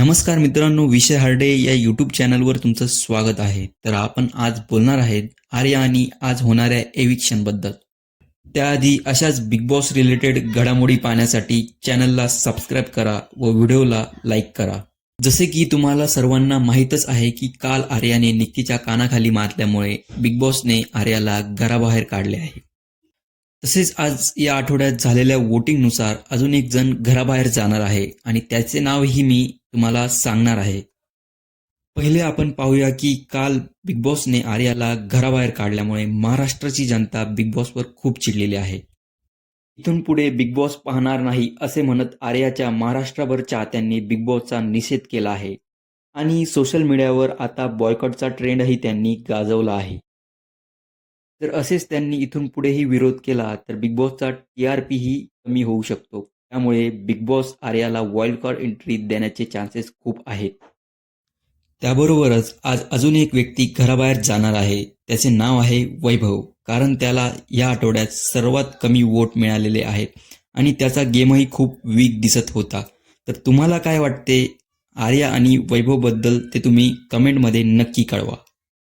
नमस्कार मित्रांनो, विषय हार्डे या यूट्यूब चॅनलवर तुमचं स्वागत आहे. तर आपण आज बोलणार आहेत आर्या आणि आज होणाऱ्या एविक्शन बद्दल. त्याआधी अशाच बिग बॉस रिलेटेड घडामोडी पाहण्यासाठी चॅनलला सबस्क्राईब करा व व्हिडिओला लाईक करा. जसे की तुम्हाला सर्वांना माहीतच आहे की काल आर्याने निक्कीच्या कानाखाली मारल्यामुळे बिग बॉसने आर्याला घराबाहेर काढले आहे. तसेच आज या आठवड्यात झालेल्या वोटिंगनुसार अजून एक जण घराबाहेर जाणार आहे आणि त्याचे नावही मी तुम्हाला सांगणार आहे. पहिले आपण पाहूया की काल बिग बॉसने आर्याला घराबाहेर काढल्यामुळे महाराष्ट्राची जनता बिग बॉसवर खूप चिडलेली आहे. इथून पुढे बिग बॉस पाहणार नाही असे म्हणत आर्याच्या महाराष्ट्रभर चाहत्यांनी बिग बॉसचा निषेध केला आहे आणि सोशल मीडियावर आता बॉयकॉटचा ट्रेंडही त्यांनी गाजवला आहे. जर असेच त्यांनी इथून पुढेही विरोध केला तर बिग बॉसचा TRP ही कमी होऊ शकतो. त्यामुळे बिग बॉस आर्याला वाईल्ड कार्ड एंट्री देण्याचे चान्सेस खूप आहेत. त्याबरोबरच आज अजून एक व्यक्ती घराबाहेर जाणार आहे. त्याचे नाव आहे वैभव, कारण त्याला या आठवड्यात सर्वात कमी वोट मिळालेले आहेत आणि त्याचा गेमही खूप वीक दिसत होता. तर तुम्हाला काय वाटते आर्या आणि वैभवबद्दल ते तुम्ही कमेंटमध्ये नक्की कळवा.